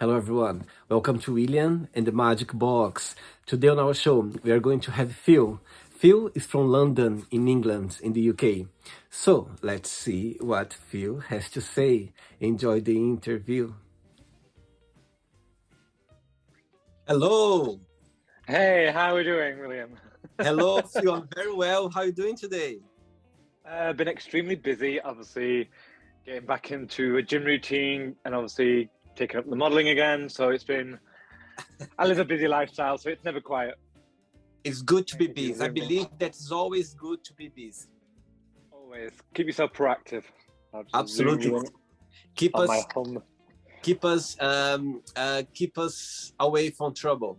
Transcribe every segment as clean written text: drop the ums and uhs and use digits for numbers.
Hello, everyone. Welcome to William and the Magic Box. Today on our show, we are going to have Phil. Phil is from London, in England, in the UK. So let's see what Phil has to say. Enjoy the interview. Hello. Hey, how are we doing, William? Hello, Phil. I'm very well. How are you doing today? Been extremely busy, obviously, getting back into a gym routine and obviously taking up the modeling again. So I live a busy lifestyle, so it's never quiet. It's good to be busy. I believe that it's always good to be busy. Always. Keep yourself proactive. Absolutely. Keep on us my home. keep us away from trouble.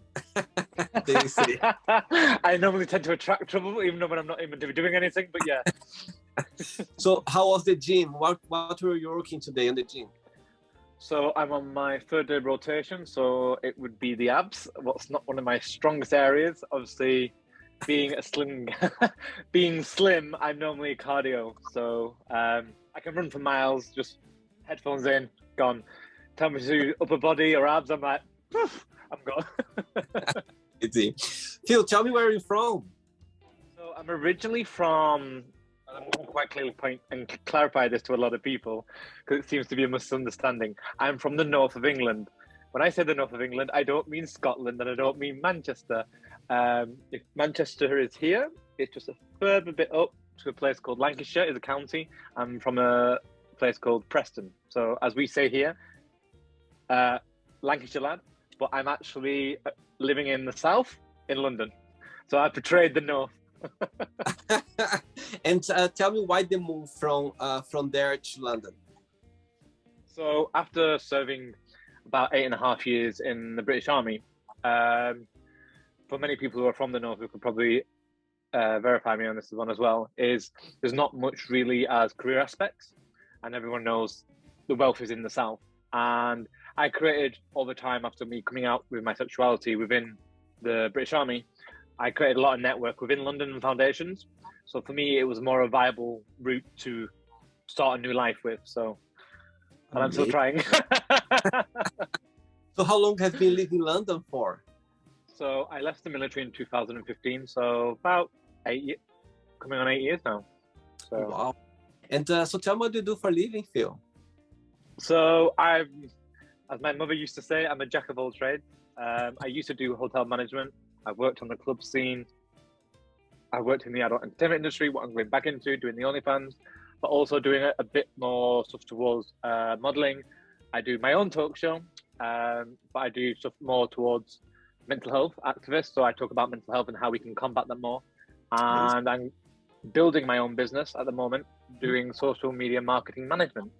They say. I normally tend to attract trouble, even though when I'm not even doing anything, but yeah. So how was the gym? What were you working today in the gym? So I'm on my third day rotation, so it would be the abs. What's not one of my strongest areas. Obviously, being slim, I'm normally cardio. So I can run for miles, just headphones in, gone. Tell me to do upper body or abs, I'm like, poof, I'm gone. Easy. Phil, tell me where you're from. So I'm originally from, I'm going to quite clearly point and clarify this to a lot of people because it seems to be a misunderstanding. I'm from the north of England. When I say the north of England, I don't mean Scotland and I don't mean Manchester. If Manchester is here, it's just a further bit up to a place called Lancashire, is a county. I'm from a place called Preston. So as we say here, Lancashire lad, but I'm actually living in the south in London. So I portrayed the north. And tell me why the move from there to London. So after serving about 8.5 years in the British Army, for many people who are from the north who could probably verify me on this one as well, is there's not much really as career aspects, and everyone knows the wealth is in the south. And I created all the time after me coming out with my sexuality within the British Army, I created a lot of network within London and foundations. So for me, it was more a viable route to start a new life with. So, and I'm still trying. So how long have you been living in London for? So I left the military in 2015. So about 8 years, coming on 8 years now. So. Wow. And so tell me what you do for a living, Phil. So as my mother used to say, I'm a jack of all trades. I used to do hotel management. I've worked on the club scene. I worked in the adult entertainment industry, what I'm going back into, doing the OnlyFans, but also doing a bit more stuff towards modeling. I do my own talk show, but I do stuff more towards mental health activists. So I talk about mental health and how we can combat that more. And I'm building my own business at the moment, doing social media marketing management,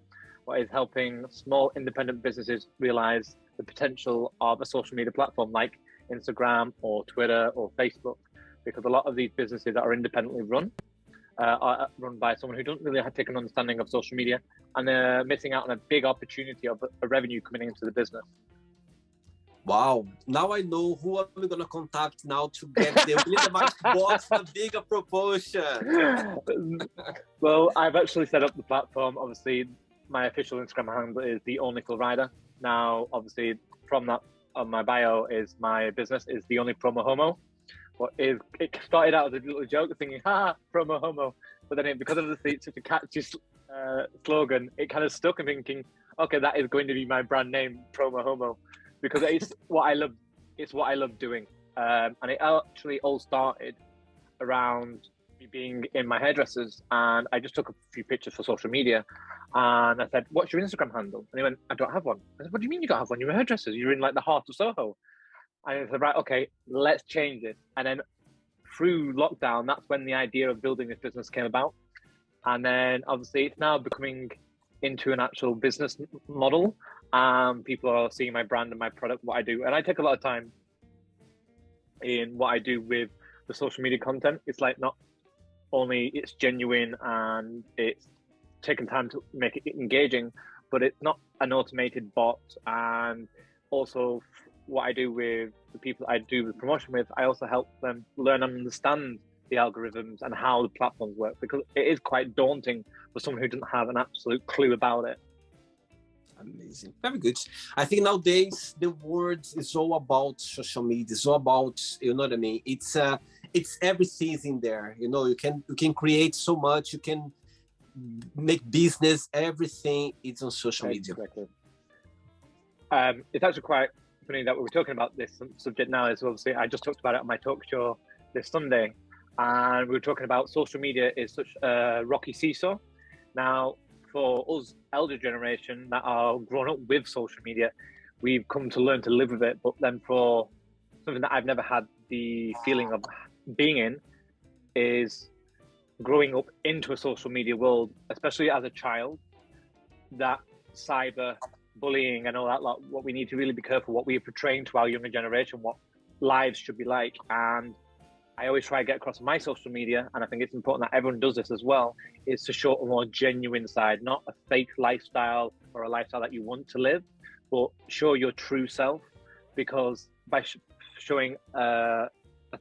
what is helping small independent businesses realize the potential of a social media platform like Instagram or Twitter or Facebook, because a lot of these businesses that are independently run are run by someone who doesn't really take an understanding of social media, and they're missing out on a big opportunity of a revenue coming into the business. Wow, now I know who I'm going to contact now to get the Magic Box a bigger proportion. Well, I've actually set up the platform. Obviously, my official Instagram handle is the Only Phil Rider. Now, obviously, from that on my bio is my business is the Only Promo Homo. It started out as a little joke, thinking, "Ha, promo homo," but then because of such a catchy slogan, it kind of stuck. And thinking, okay, that is going to be my brand name, promo homo, because it's what I love. It's what I love doing, and it actually all started around me being in my hairdressers, and I just took a few pictures for social media, and I said, "What's your Instagram handle?" And he went, "I don't have one." I said, "What do you mean you don't have one? You're a hairdresser. You're in like the heart of Soho." And I said, right, okay, let's change it. And then through lockdown, that's when the idea of building this business came about. And then obviously it's now becoming into an actual business model. People are seeing my brand and my product, what I do. And I take a lot of time in what I do with the social media content. It's like not only it's genuine and it's taken time to make it engaging, but it's not an automated bot. And also what I do with the people I do the promotion with, I also help them learn and understand the algorithms and how the platforms work, because it is quite daunting for someone who doesn't have an absolute clue about it. Amazing. Very good. I think nowadays the word is all about social media. It's all about, you know what I mean? It's everything's in there. You know, you can create so much, you can make business, everything is on social media. Exactly. It's actually quite funny that we were talking about this subject now. Is obviously I just talked about it on my talk show this Sunday, and we were talking about social media is such a rocky seesaw. Now, for us elder generation that are grown up with social media, we've come to learn to live with it. But then for something that I've never had the feeling of being in is growing up into a social media world, especially as a child, that cyber bullying and all that lot, what we need to really be careful what we are portraying to our younger generation, what lives should be like. And I always try to get across my social media, and I think it's important that everyone does this as well, is to show a more genuine side, not a fake lifestyle or a lifestyle that you want to live, but show your true self. Because by showing a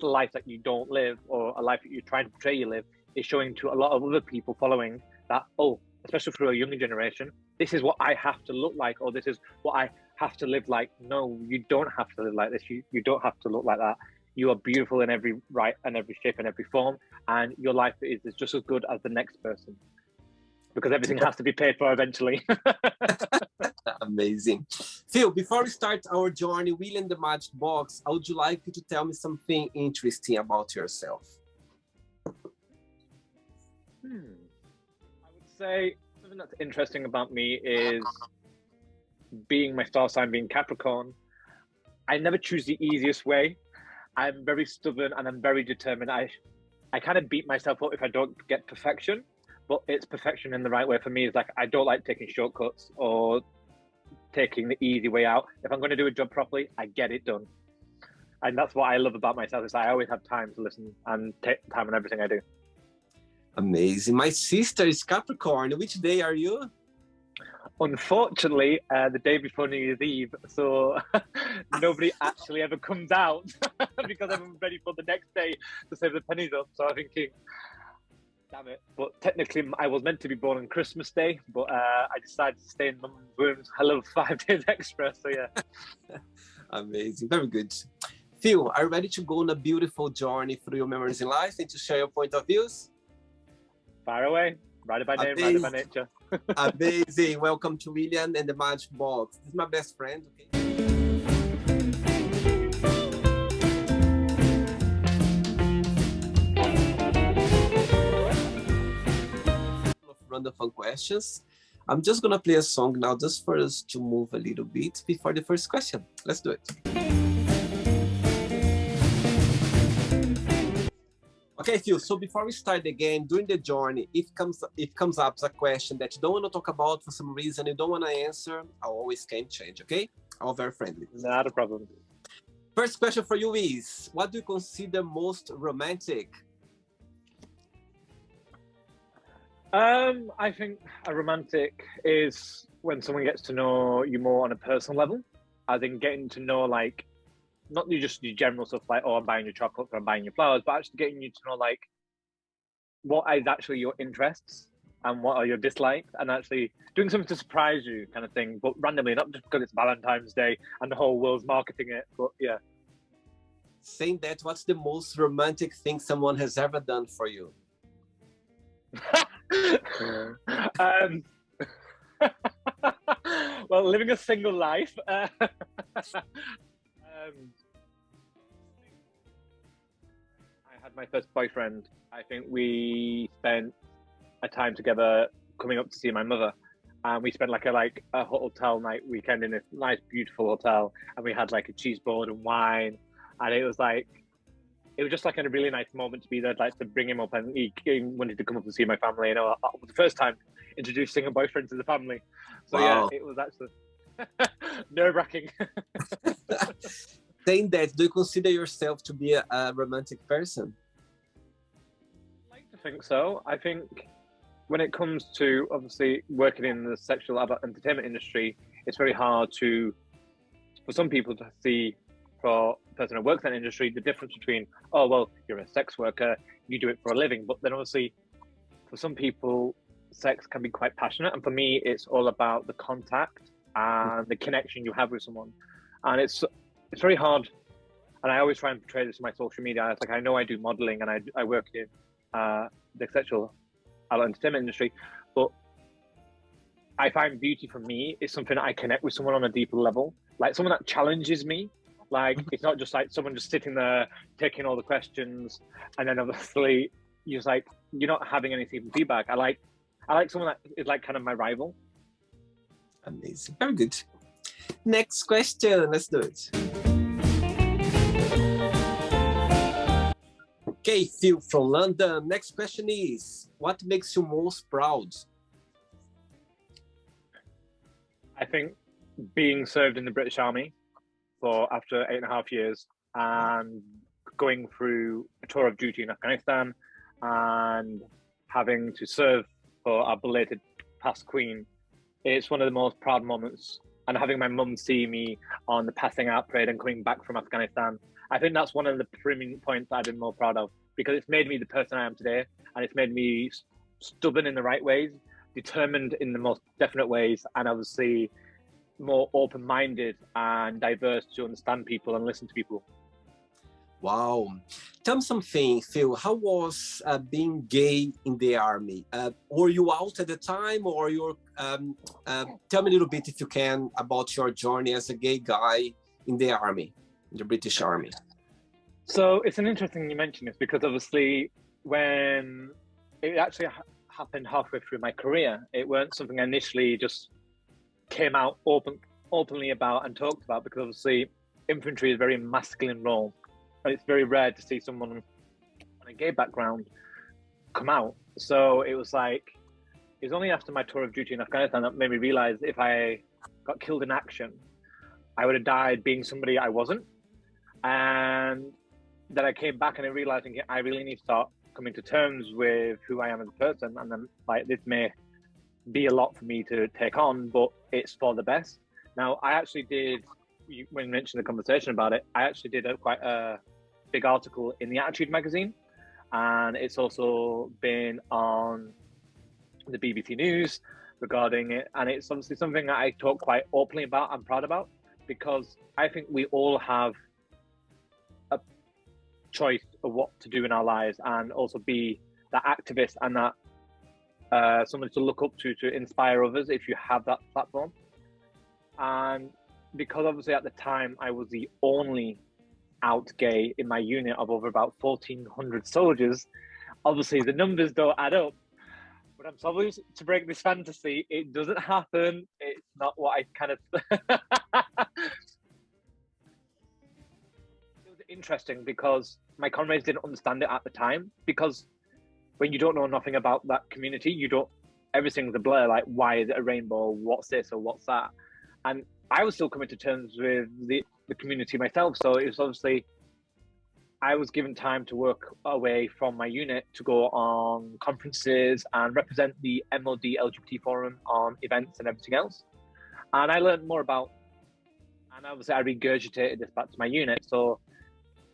life that you don't live, or a life that you're trying to portray you live, is showing to a lot of other people following that, oh, especially for a younger generation, this is what I have to look like, or this is what I have to live like. No, you don't have to live like this. You don't have to look like that. You are beautiful in every right and every shape and every form, and your life is just as good as the next person, because everything has to be paid for eventually. Amazing. Phil, before we start our journey, William the Magic Box, I would like you to tell me something interesting about yourself. I would say something that's interesting about me is being my star sign, being Capricorn. I never choose the easiest way. I'm very stubborn and I'm very determined. I kind of beat myself up if I don't get perfection, but it's perfection in the right way. For me, it's like I don't like taking shortcuts or taking the easy way out. If I'm going to do a job properly, I get it done. And that's what I love about myself, is I always have time to listen and take time on everything I do. Amazing. My sister is Capricorn. Which day are you? Unfortunately, the day before New Year's Eve, so nobody actually ever comes out because I'm ready for the next day to save the pennies up. So I'm thinking, damn it. But technically, I was meant to be born on Christmas Day, but I decided to stay in mum's womb a little 5 days extra. So yeah. Amazing. Very good. Phil, are you ready to go on a beautiful journey through your memories in life and to share your point of views? Far away. Rider by name, rider by nature. Amazing. Welcome to William and the Magic Box. This is my best friend, okay? Of random fun questions. I'm just gonna play a song now just for us to move a little bit before the first question. Let's do it. Okay, Phil, so before we start the game, during the journey, if it comes up as a question that you don't want to talk about for some reason, you don't want to answer, I always can change, okay? I'm very friendly. Not a problem. First question for you is, what do you consider most romantic? I think a romantic is when someone gets to know you more on a personal level. I think getting to know, like, not just your general stuff like, oh, I'm buying your chocolate or I'm buying your flowers, but actually getting you to know, like, what is actually your interests and what are your dislikes, and actually doing something to surprise you, kind of thing, but randomly, not just because it's Valentine's Day and the whole world's marketing it, but yeah. Saying that, what's the most romantic thing someone has ever done for you? Well, living a single life. I had my first boyfriend. I think we spent a time together coming up to see my mother, and we spent like a hotel night weekend in this nice, beautiful hotel, and we had like a cheese board and wine, and it was just like a really nice moment to be there, like to bring him up, and he wanted to come up and see my family. You know, it was the first time introducing a boyfriend to the family, so wow. Yeah, it was actually nerve-wracking. Saying that, do you consider yourself to be a romantic person? I like to think so. I think when it comes to obviously working in the sexual entertainment industry, it's very hard for some people to see, for a person who works in that industry, the difference between, oh, well, you're a sex worker, you do it for a living. But then obviously, for some people, sex can be quite passionate. And for me, it's all about the contact and the connection you have with someone. And it's very hard. And I always try and portray this in my social media. It's like, I know I do modeling and I work in the sexual adult entertainment industry, but I find beauty for me is something that I connect with someone on a deeper level, like someone that challenges me. Like, it's not just like someone just sitting there taking all the questions, and then obviously you're just like, you're not having any feedback. I like someone that is like kind of my rival. Amazing. Very good. Next question. Let's do it. Okay, Phil from London. Next question is, what makes you most proud? I think being served in the British Army for after 8.5 years and going through a tour of duty in Afghanistan and having to serve for our belated past queen, it's one of the most proud moments. And having my mum see me on the passing out parade and coming back from Afghanistan, I think that's one of the premium points I've been more proud of, because it's made me the person I am today, and it's made me stubborn in the right ways, determined in the most definite ways, and obviously more open-minded and diverse to understand people and listen to people. Wow. Tell me something, Phil. How was being gay in the army? Were you out at the time, or you're? Tell me a little bit, if you can, about your journey as a gay guy in the army, in the British Army. So it's an interesting you mention this, because obviously when it actually happened halfway through my career, it weren't something I initially just came out openly about and talked about, because obviously infantry is a very masculine role. And it's very rare to see someone on a gay background come out. So it was only after my tour of duty in Afghanistan that made me realize if I got killed in action, I would have died being somebody I wasn't. And then I came back and I realized I really need to start coming to terms with who I am as a person. And then this may be a lot for me to take on, but it's for the best. Now, I actually did, when you mentioned the conversation about it, I actually did quite a big article in the Attitude magazine, and it's also been on the BBC News regarding it, and it's obviously something that I talk quite openly about and proud about, because I think we all have a choice of what to do in our lives, and also be that activist and that someone to look up to inspire others if you have that platform. And because obviously at the time I was the only out gay in my unit of over about 1,400 soldiers, obviously the numbers don't add up. But I'm sorry to break this fantasy, it doesn't happen. It's not what I kind of... It was interesting because my comrades didn't understand it at the time, because when you don't know nothing about that community, everything's a blur, like, why is it a rainbow? What's this or what's that? And I was still coming to terms with the community myself. So it was obviously, I was given time to work away from my unit to go on conferences and represent the MOD LGBT forum on events and everything else. And I learned more about, and obviously I regurgitated this back to my unit. So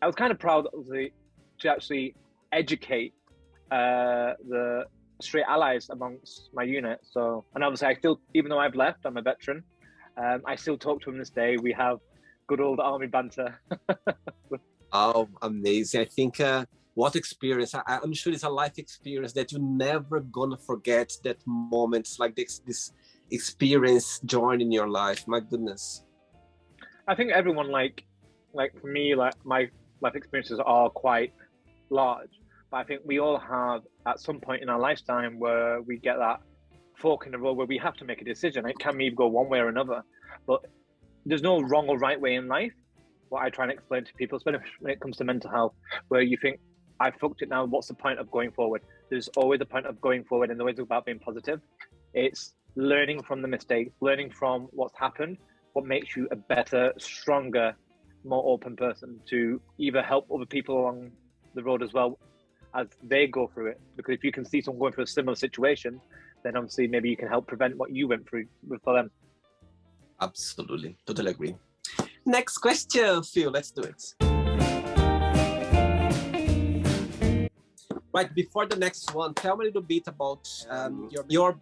I was kind of proud to actually educate the straight allies amongst my unit. So, and obviously I still, even though I've left, I'm a veteran, I still talk to him this day. We have good old army banter. Oh, amazing. I think what experience, I'm sure it's a life experience that you're never gonna forget, that moments like this experience joining your life. My goodness. I think everyone, like for me, like my life experiences are quite large, but I think we all have at some point in our lifetime where we get that fork in the road where we have to make a decision. It can either go one way or another, but there's no wrong or right way in life. What I try and explain to people, especially when it comes to mental health, where you think, I fucked it now, what's the point of going forward? There's always a point of going forward, and the way it's about being positive. It's learning from the mistakes, learning from what's happened, what makes you a better, stronger, more open person to either help other people along the road as well as they go through it. Because if you can see someone going through a similar situation, then obviously maybe you can help prevent what you went through for them. Absolutely. Totally agree. Next question, Phil. Let's do it. Right, before the next one, tell me a little bit about your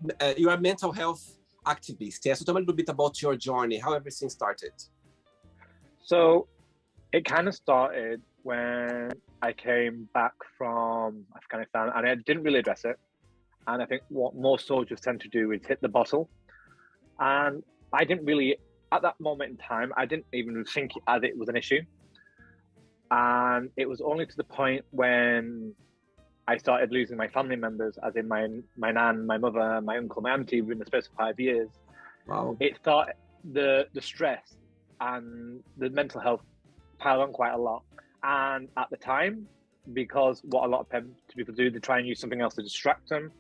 mental health activist. Yeah, so tell me a little bit about your journey, how everything started. So it kind of started when I came back from Afghanistan, and I didn't really address it. And I think what most soldiers tend to do is hit the bottle. And I didn't really, at that moment in time, I didn't even think as it was an issue. And it was only to the point when I started losing my family members, as in my nan, my mother, my uncle, my auntie, within the space of 5 years. Wow. It started, the stress and the mental health piled on quite a lot. And at the time, because what a lot of people do, they try and use something else to distract them.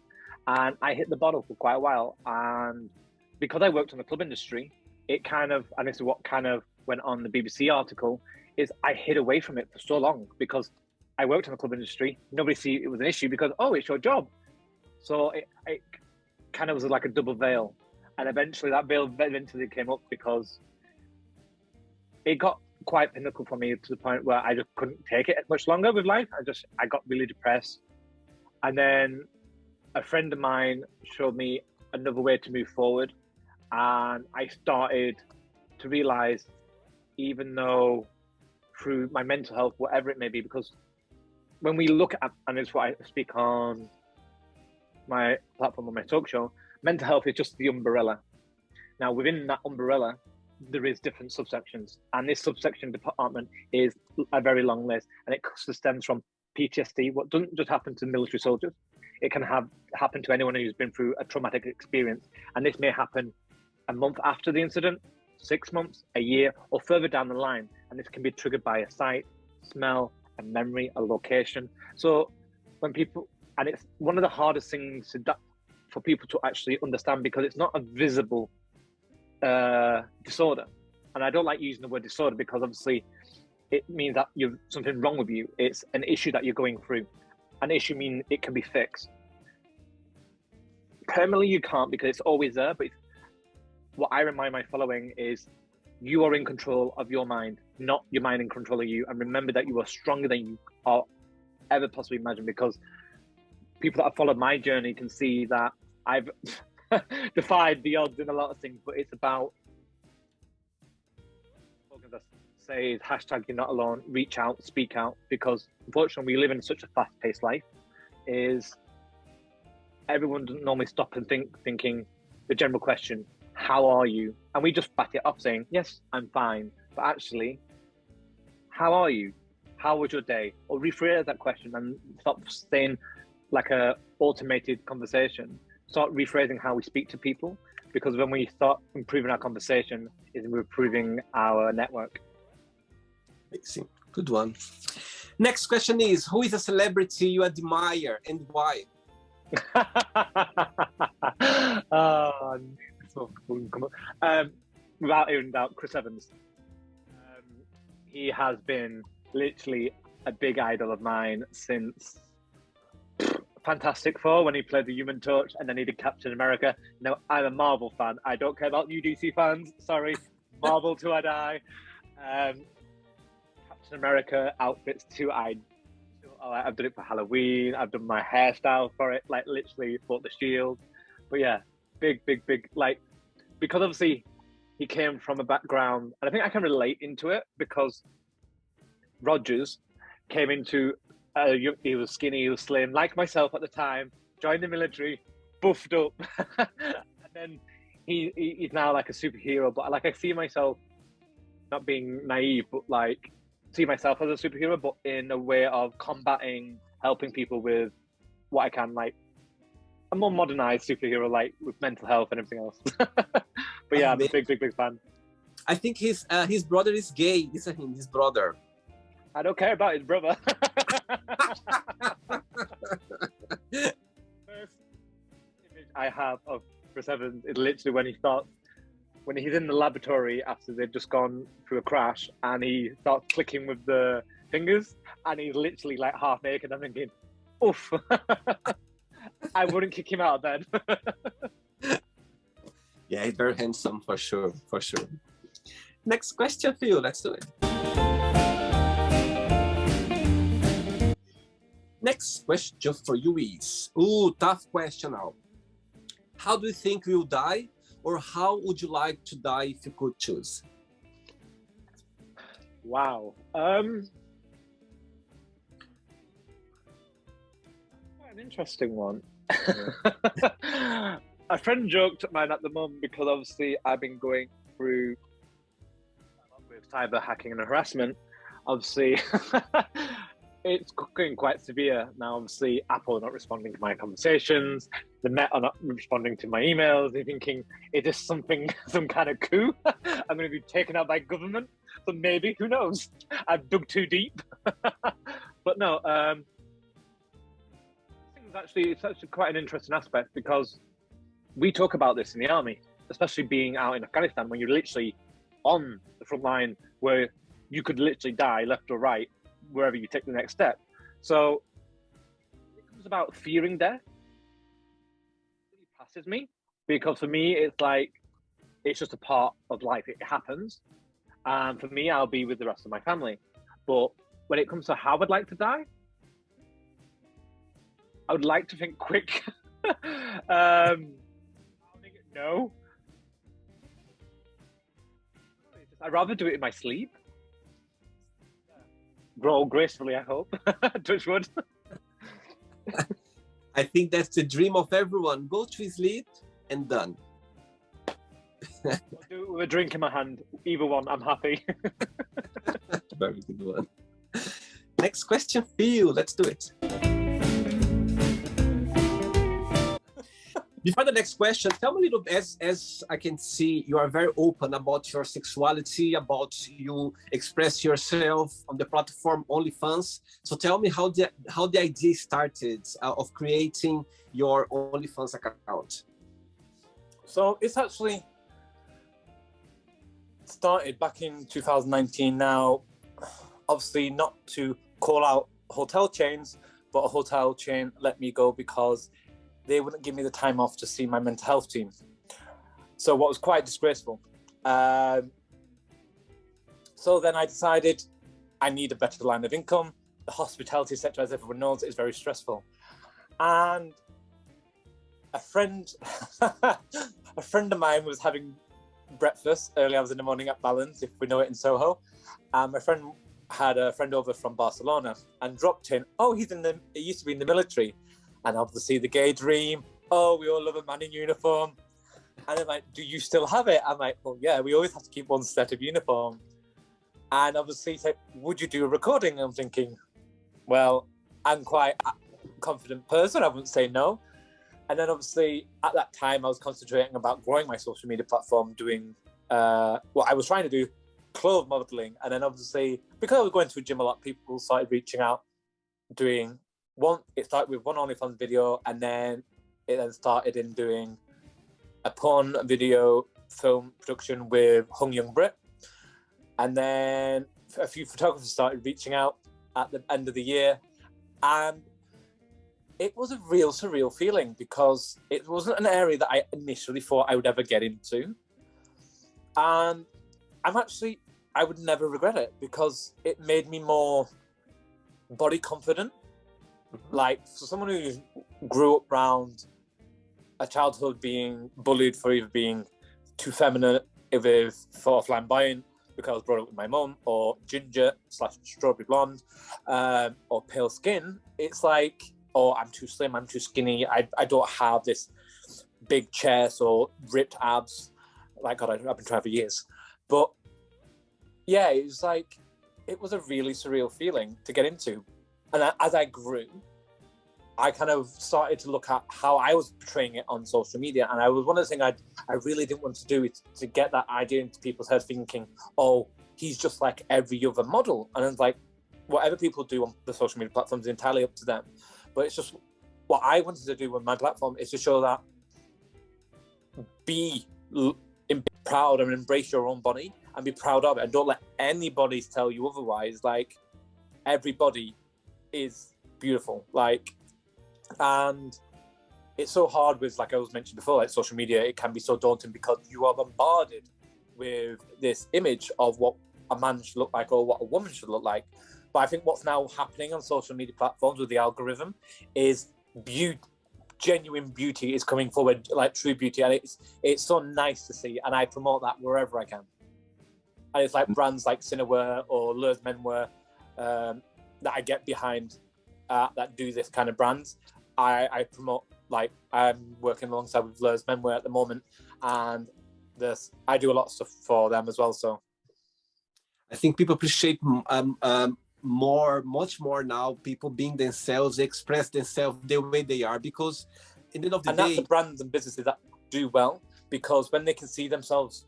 And I hit the bottle for quite a while. And because I worked in the club industry, it kind of, and this is what kind of went on the BBC article, is I hid away from it for so long because I worked in the club industry. Nobody see it was an issue because, oh, it's your job. So it kind of was like a double veil. And eventually that veil eventually came up because it got quite pinnacle for me to the point where I just couldn't take it much longer with life. I got really depressed. And then a friend of mine showed me another way to move forward. And I started to realize, even though through my mental health, whatever it may be, because when we look at, and it's what I speak on my platform, on my talk show, mental health is just the umbrella. Now, within that umbrella, there is different subsections, and this subsection department is a very long list, and it stems from PTSD. What doesn't just happen to military soldiers, it can happen to anyone who's been through a traumatic experience, and this may happen a month after the incident, 6 months, a year, or further down the line, and this can be triggered by a sight, smell, a memory, a location. So when people, and it's one of the hardest things for people to actually understand, because it's not a visible disorder. And I don't like using the word disorder because obviously it means that you've something wrong with you. It's an issue that you're going through. An issue means it can be fixed. Permanently you can't, because it's always there, but what I remind my following is you are in control of your mind, not your mind in control of you. And remember that you are stronger than you are ever possibly imagined, because people that have followed my journey can see that I've defied the odds in a lot of things, but it's about, say, hashtag you're not alone, reach out, speak out, because unfortunately we live in such a fast-paced life, is everyone doesn't normally stop and thinking the general question, how are you? And we just bat it off saying, yes, I'm fine. But actually, how are you? How was your day? Or rephrase that question and stop saying like a automated conversation. Start rephrasing how we speak to people, because when we start improving our conversation, is we're improving our network. Amazing. Good one. Next question is, who is a celebrity you admire and why? Without even doubt, Chris Evans. He has been literally a big idol of mine since Fantastic Four, when he played the Human Torch, and then he did Captain America. Now, I'm a Marvel fan. I don't care about you DC fans. Sorry. Marvel till I die. Captain America outfits too. I've done it for Halloween. I've done my hairstyle for it. Like, literally bought the shield. But yeah, big, like, because obviously he came from a background, and I think I can relate into it, because Rogers came into he was skinny, he was slim, like myself at the time, joined the military, buffed up, and then he's now like a superhero. But like, I see myself, not being naive, but like see myself as a superhero, but in a way of combating, helping people with what I can, like a more modernized superhero, like with mental health and everything else. But yeah, I'm a big fan. I think his brother is gay, isn't he? His brother. I don't care about his brother. First image I have of Chris Evans is literally when he's in the laboratory after they've just gone through a crash, and he starts clicking with the fingers, and he's literally like half naked. I'm thinking, oof. I wouldn't kick him out of bed. Yeah, he's very handsome, for sure. Next question, Phil. Let's do it. Next question for you is, tough question now. How do you think we'll die or how would you like to die if you could choose? Wow. Quite an interesting one. Yeah. A friend joked at mine at the moment because obviously I've been going through with cyber hacking and harassment. Obviously, it's getting quite severe now. Obviously, Apple are not responding to my conversations. The Met are not responding to my emails. They're thinking, is this something, some kind of coup? I'm going to be taken out by government. So maybe, who knows? I've dug too deep. But no, it's actually quite an interesting aspect because we talk about this in the army, especially being out in Afghanistan when you're literally on the front line where you could literally die left or right wherever you take the next step. So it comes about fearing death. It really passes me because for me it's like it's just a part of life. It happens, and for me, I'll be with the rest of my family. But when it comes to how I'd like to die, I would like to think quick. No. I'd rather do it in my sleep. Grow gracefully, I hope. Touch wood. I think that's the dream of everyone. Go to sleep and done. I'll do it with a drink in my hand. Either one, I'm happy. Very good one. Next question, Phil. Let's do it. Before the next question, tell me a little bit, as I can see, you are very open about your sexuality, about you express yourself on the platform OnlyFans. So tell me how the idea started of creating your OnlyFans account. So it's actually started back in 2019 now, obviously not to call out hotel chains, but a hotel chain let me go because they wouldn't give me the time off to see my mental health team. So what was quite disgraceful. So then I decided I need a better line of income. The hospitality sector, as everyone knows, is very stressful. And a friend of mine was having breakfast early hours in the morning at Balance, if we know it in Soho. And my friend had a friend over from Barcelona and dropped in, he used to be in the military. And obviously the gay dream, we all love a man in uniform. And I'm like, do you still have it? I'm like, well, yeah, we always have to keep one set of uniform. And obviously he said, would you do a recording? And I'm thinking, well, I'm quite a confident person. I wouldn't say no. And then obviously at that time I was concentrating about growing my social media platform, doing what I was trying to do, clothes modeling. And then obviously, because I was going to a gym a lot, people started reaching out, it started with one OnlyFans video, and then it then started in doing a porn video film production with Hung Young Brit. And then a few photographers started reaching out at the end of the year. And it was a real surreal feeling because it wasn't an area that I initially thought I would ever get into. And I would never regret it because it made me more body confident. Like, for someone who grew up around a childhood being bullied for either being too feminine, either for flamboyant, because I was brought up with my mum, or ginger / strawberry blonde, or pale skin, it's like, I'm too slim, I'm too skinny, I don't have this big chest or ripped abs. Like, God, I've been trying for years. But yeah, it was a really surreal feeling to get into. And as I grew, I kind of started to look at how I was portraying it on social media. And one of the things I really didn't want to do is to get that idea into people's heads thinking, he's just like every other model. And it's like, whatever people do on the social media platforms is entirely up to them. But it's just what I wanted to do with my platform is to show that be proud and embrace your own body and be proud of it. And don't let anybody tell you otherwise. Like, everybody is beautiful. And it's so hard with, like I was mentioned before, like social media, it can be so daunting because you are bombarded with this image of what a man should look like or what a woman should look like. But I think what's now happening on social media platforms with the algorithm is genuine beauty is coming forward, like true beauty, and it's so nice to see, and I promote that wherever I can. And it's like brands like Cinewear or Lurs Menwear that I get behind that do this kind of brands. I promote, like I'm working alongside with Lurs Menwear at the moment, and I do a lot of stuff for them as well. So I think people appreciate much more now, people being themselves, express themselves the way they are, because in the end of the day, that's the brands and businesses that do well, because when they can see themselves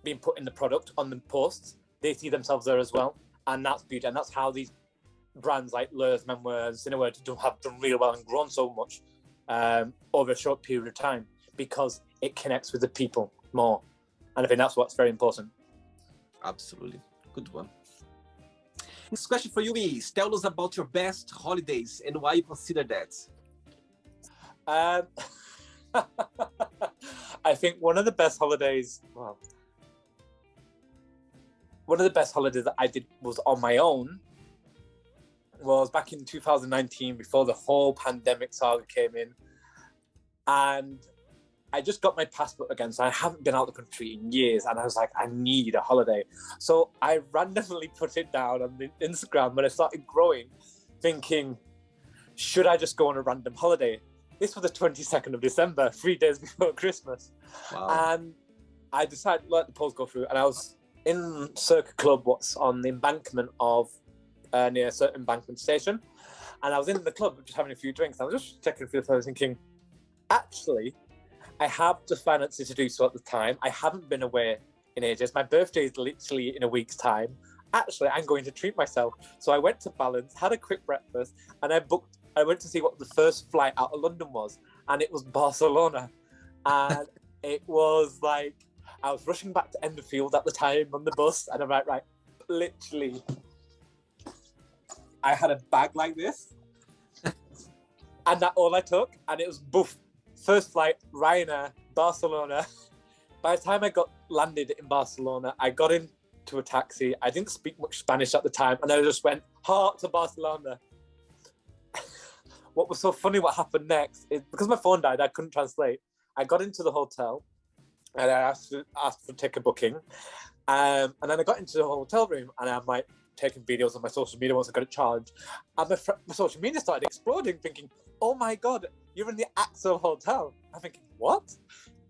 being put in the product on the posts, they see themselves there as well, and that's beauty. And that's how these brands like Lurs Menwear and Cinewear have done really well and grown so much over a short period of time, because it connects with the people more, and I think that's what's very important. Absolutely. Good one. Next question for you is, tell us about your best holidays and why you consider that. I think one of the best holidays that I did was on my own, was back in 2019, before the whole pandemic saga came in, and I just got my passport again, so I haven't been out of the country in years, and I was like, I need a holiday. So I randomly put it down on the Instagram when I started growing, thinking, should I just go on a random holiday? This was the 22nd of December, 3 days before Christmas. Wow. And I decided to let the polls go through, and I was in Circa Club, what's on the embankment of near a certain embankment station, and I was in the club just having a few drinks. I was just checking through the phone, thinking, actually, I have the finances to do so at the time. I haven't been away in ages. My birthday is literally in a week's time. Actually, I'm going to treat myself. So I went to Balance, had a quick breakfast, and I went to see what the first flight out of London was, and it was Barcelona. And it was like, I was rushing back to Enfield at the time on the bus, and I'm like, right, literally, I had a bag like this, and that's all I took, and it was boof. First flight, Ryanair, Barcelona. By the time I got landed in Barcelona, I got into a taxi. I didn't speak much Spanish at the time, and I just went heart to Barcelona. What was so funny, what happened next, is because my phone died, I couldn't translate. I got into the hotel, and I asked to take a booking. And then I got into the hotel room, and I'm like taking videos on my social media once I got it charged. And my social media started exploding, thinking, oh my God, you're in the Axel Hotel. I'm thinking, what?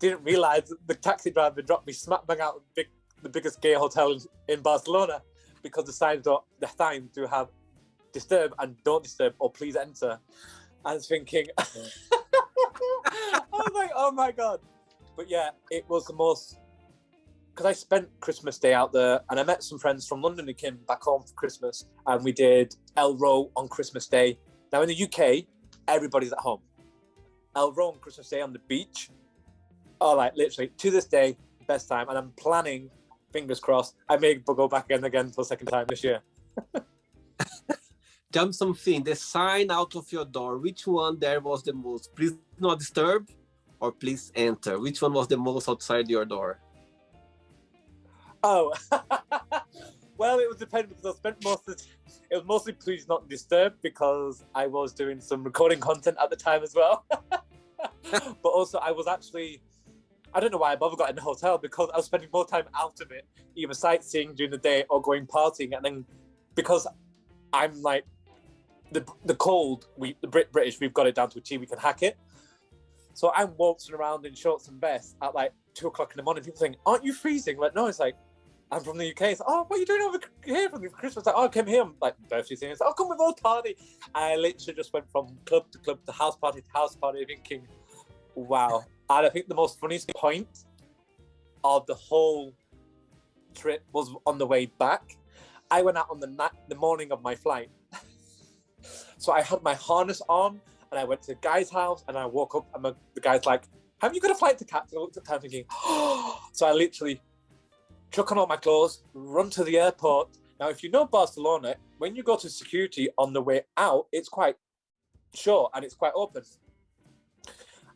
Didn't realize the taxi driver dropped me smack bang out of the biggest gay hotel in Barcelona, because the signs do have disturb and don't disturb or please enter. I was thinking, I was like, oh my God. But yeah, it was the most, because I spent Christmas Day out there, and I met some friends from London who came back home for Christmas, and we did El Row on Christmas Day. Now in the UK, everybody's at home. El Row on Christmas Day on the beach. Oh, like literally to this day, best time. And I'm planning, fingers crossed, I may go back again for a second time this year. Tell me something, the sign out of your door, which one there was the most? Please not disturb or please enter? Which one was the most outside your door? Oh, well, it was dependent, because I spent it was mostly please not disturb, because I was doing some recording content at the time as well. But also I was actually, I don't know why I got in the hotel, because I was spending more time out of it, either sightseeing during the day or going partying. And then because I'm like, the cold, the British, we've got it down to a T, we can hack it. So I'm waltzing around in shorts and vests at like 2 o'clock in the morning. People saying, aren't you freezing? Like, no, it's like, I'm from the UK. It's like, oh, what are you doing over here for Christmas? Like, oh, I came here. I'm like, birthday thing. It's like, oh, come, we've all party. I literally just went from club to club to house party, thinking, wow. And I think the most funniest point of the whole trip was on the way back. I went out on the morning of my flight. So I had my harness on, and I went to the guy's house, and I woke up, and the guy's like, have you got a flight to catch? And I looked at the time thinking, oh. So I literally chuck on all my clothes, run to the airport. Now, if you know Barcelona, when you go to security on the way out, it's quite short and it's quite open.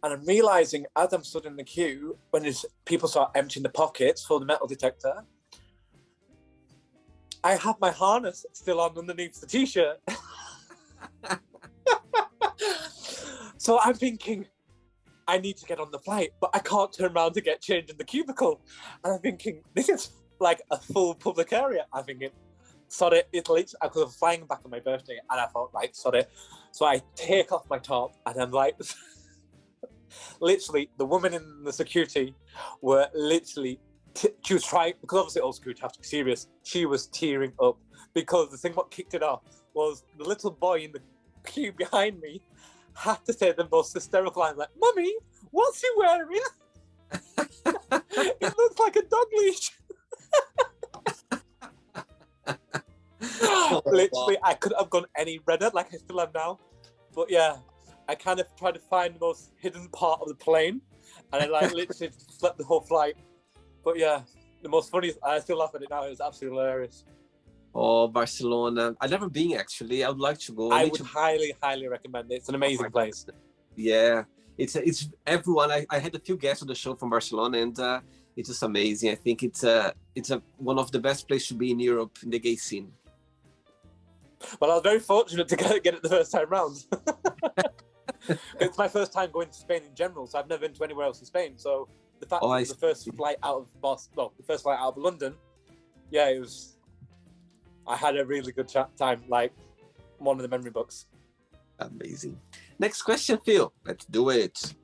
And I'm realising as I'm stood in the queue, when people start emptying the pockets for the metal detector, I have my harness still on underneath the t-shirt. So I'm thinking, I need to get on the flight, but I can't turn around to get changed in the cubicle. And I'm thinking, this is like a full public area. I'm thinking, sod it, because I'm flying back on my birthday, and I thought, like, sod it. So I take off my top, and I'm like, literally, the woman in the security were literally, she was trying, because obviously all security have to be serious, she was tearing up, because the thing what kicked it off was the little boy in the queue behind me had to say the most hysterical line, like, "Mummy, what's he wearing?" It looks like a dog leash. Literally, I couldn't have gone any redder like I still am now. But yeah, I kind of tried to find the most hidden part of the plane, and I like literally slept the whole flight. But yeah, the most funny, I still laugh at it now, it was absolutely hilarious. Oh, Barcelona. I've never been, actually. I would like to go. I would highly, highly recommend it. It's an amazing place. Yeah, it's everyone. I had a few guests on the show from Barcelona, and it's just amazing. I think it's one of the best places to be in Europe in the gay scene. Well, I was very fortunate to get it the first time round. It's my first time going to Spain in general, so I've never been to anywhere else in Spain. So the fact that it was the first flight out of the first flight out of London, yeah, it was. I had a really good time, like one of the memory books. Amazing. Next question, Phil. Let's do it.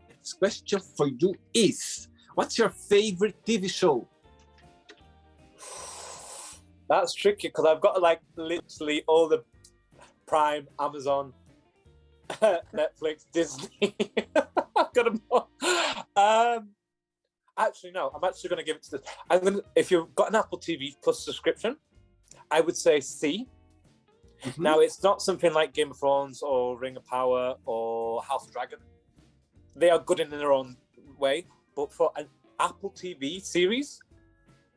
Next question for you is, what's your favorite TV show? That's tricky because I've got like literally all the Prime, Amazon, Netflix, Disney. I've got them all. Actually, no. I'm actually going to give it to this. If you've got an Apple TV Plus subscription, I would say C. Mm-hmm. Now, it's not something like Game of Thrones or Ring of Power or House of Dragon. They are good in their own way, but for an Apple TV series,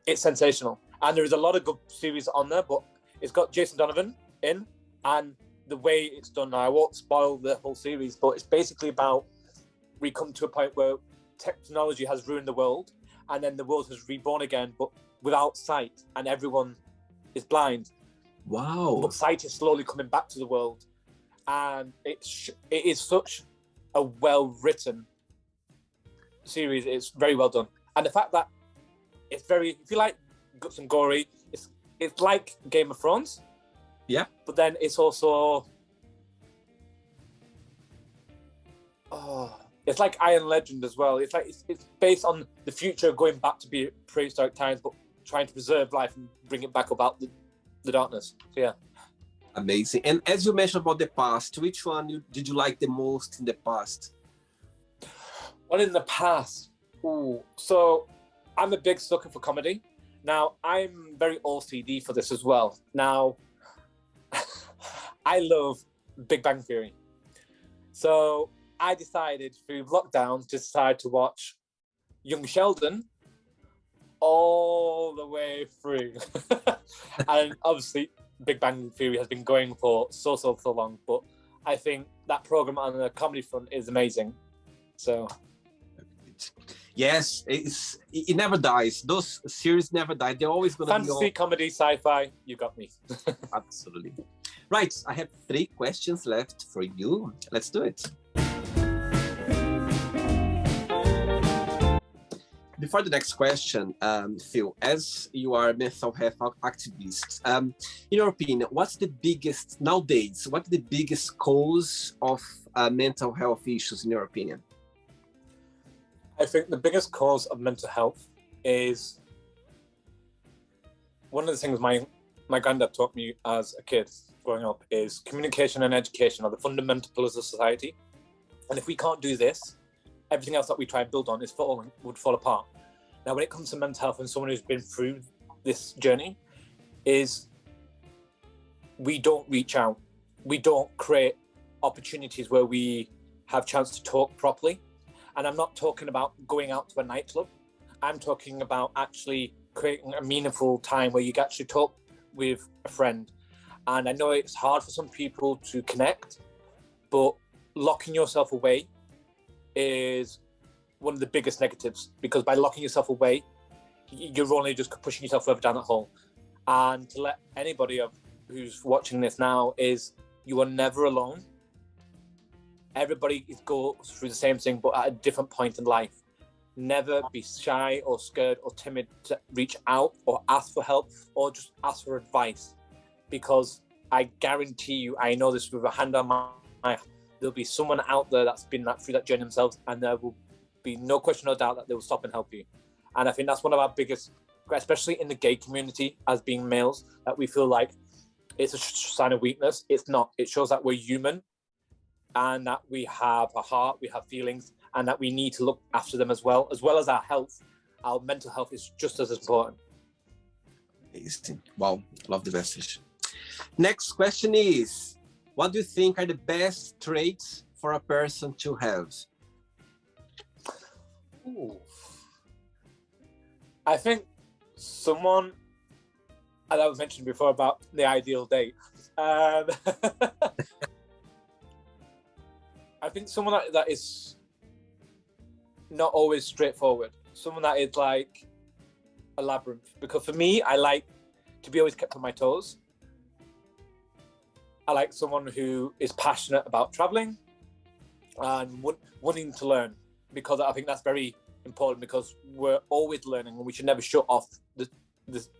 it's sensational. And there is a lot of good series on there, but it's got Jason Donovan in, and the way it's done now, I won't spoil the whole series, but it's basically about we come to a point where technology has ruined the world, and then the world has reborn again, but without sight, and everyone is blind. Wow! But sight is slowly coming back to the world, and it is such a well-written series. It's very well done, and the fact that it's very, if you like guts and gory, it's like Game of Thrones. Yeah. But then it's also it's like Iron Legend as well. It's like it's based on the future going back to be prehistoric times, but trying to preserve life and bring it back about the darkness. So yeah. Amazing. And as you mentioned about the past, which one did you like the most in the past? Well, in the past, so I'm a big sucker for comedy. Now, I'm very OCD for this as well. Now, I love Big Bang Theory. So I decided through lockdown to decide to watch Young Sheldon all the way through. And obviously, Big Bang Theory has been going for so long, but I think that program on the comedy front is amazing. So... Yes, it never dies. Those series never die. They're always going to be fantasy, comedy, sci-fi. You got me. Absolutely. Right, I have 3 questions left for you. Let's do it. Before the next question, Phil, as you are a mental health activist, in your opinion, what's the biggest cause of mental health issues in your opinion? I think the biggest cause of mental health is one of the things my granddad taught me as a kid growing up is communication and education are the fundamental pillars of society. And if we can't do this, everything else that we try and build on would fall apart. Now, when it comes to mental health and someone who's been through this journey, is we don't reach out. We don't create opportunities where we have chance to talk properly. And I'm not talking about going out to a nightclub. I'm talking about actually creating a meaningful time where you can actually talk with a friend. And I know it's hard for some people to connect, but locking yourself away is one of the biggest negatives, because by locking yourself away, you're only just pushing yourself further down that hole. And to let anybody who's watching this now is you are never alone. Everybody goes through the same thing, but at a different point in life. Never be shy or scared or timid to reach out or ask for help or just ask for advice, because I guarantee you, I know this with a hand on my, there'll be someone out there that's been through that journey themselves, and there will be no question or doubt that they will stop and help you. And I think that's one of our biggest, especially in the gay community, as being males, that we feel like it's a sign of weakness. It's not. It shows that we're human and that we have a heart, we have feelings, and that we need to look after them as well as our health. Our mental health is just as important. Amazing. Wow, love the message. Next question is, what do you think are the best traits for a person to have? Ooh. I think someone, as I was mentioning before about the ideal date, I think someone that is not always straightforward, someone that is like a labyrinth. Because for me, I like to be always kept on my toes. I like someone who is passionate about traveling and wanting to learn, because I think that's very important, because we're always learning and we should never shut off the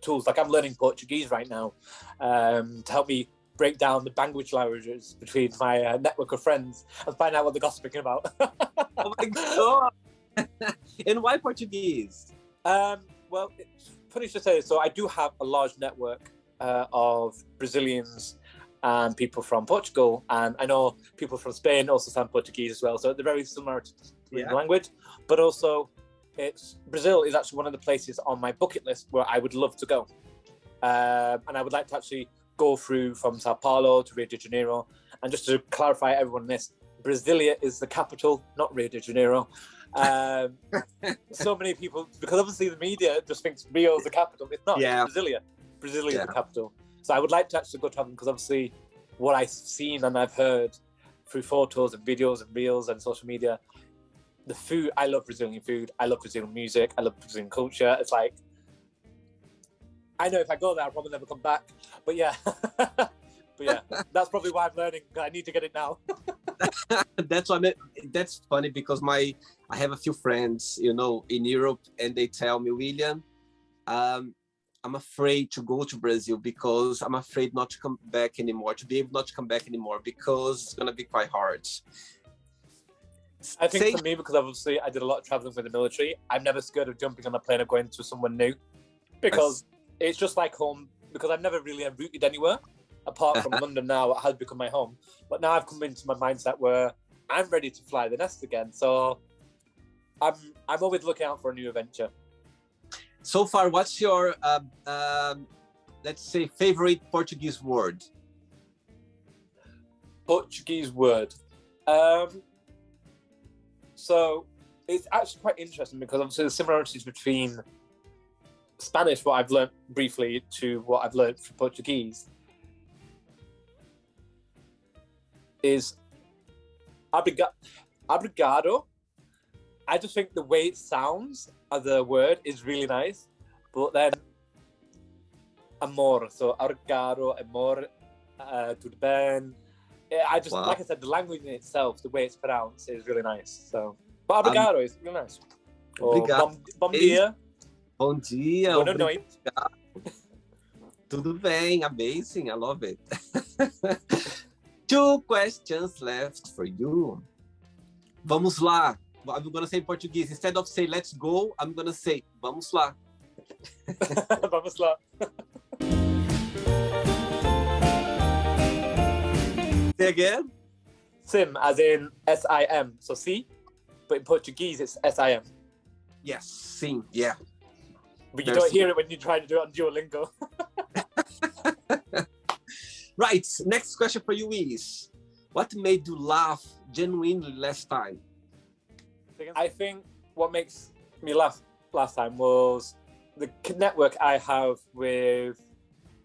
tools. Like I'm learning Portuguese right now to help me break down the languages between my network of friends and find out what they're gossiping about. Oh my God. And why Portuguese? Well, it's funny to say. So I do have a large network of Brazilians and people from Portugal, and I know people from Spain also sound Portuguese as well. So they're very similar to the language, but also Brazil is actually one of the places on my bucket list where I would love to go. And I would like to actually go through from Sao Paulo to Rio de Janeiro. And just to clarify everyone this, Brasilia is the capital, not Rio de Janeiro. So many people, because obviously the media just thinks Rio is the capital. It's not. Yeah. It's Brasilia. Brasilia is the capital. So I would like to actually go traveling, because obviously what I've seen and I've heard through photos and videos and reels and social media, the food, I love Brazilian food. I love Brazilian music. I love Brazilian culture. It's like, I know if I go there, I'll probably never come back. But yeah, that's probably why I'm learning. I need to get it now. That's what I mean. That's funny, because I have a few friends, in Europe, and they tell me, William, I'm afraid to go to Brazil because I'm afraid not to come back anymore, to be able not to come back anymore, because it's going to be quite hard. I think for me, because obviously I did a lot of traveling with the military, I'm never scared of jumping on a plane or going to somewhere new, because it's just like home, because I've never really rooted anywhere apart from London now. It has become my home. But now I've come into my mindset where I'm ready to fly the nest again. So I'm always looking out for a new adventure. So far, what's your, let's say, favorite Portuguese word? Portuguese word. So it's actually quite interesting, because obviously the similarities between Spanish, what I've learned briefly, to what I've learned from Portuguese is obrigado. I just think the way it sounds as a word is really nice, but then amor, so obrigado, amor, tudo bem. I just, like I said, the language in itself, the way it's pronounced is really nice. So, but obrigado is really nice. Obrigado. Bom dia. Bom dia. Boa noite. Tudo bem, amazing, I love it. 2 questions left for you. Vamos lá. I'm going to say in Portuguese. Instead of say let's go, I'm going to say vamos lá. Vamos lá. Say again? Sim, as in S-I-M. So see, but in Portuguese it's S-I-M. Yes, sim, yeah. But you don't hear it when you try to do it on Duolingo. Right, next question for you is, what made you laugh genuinely last time? I think what makes me laugh last time was the network I have with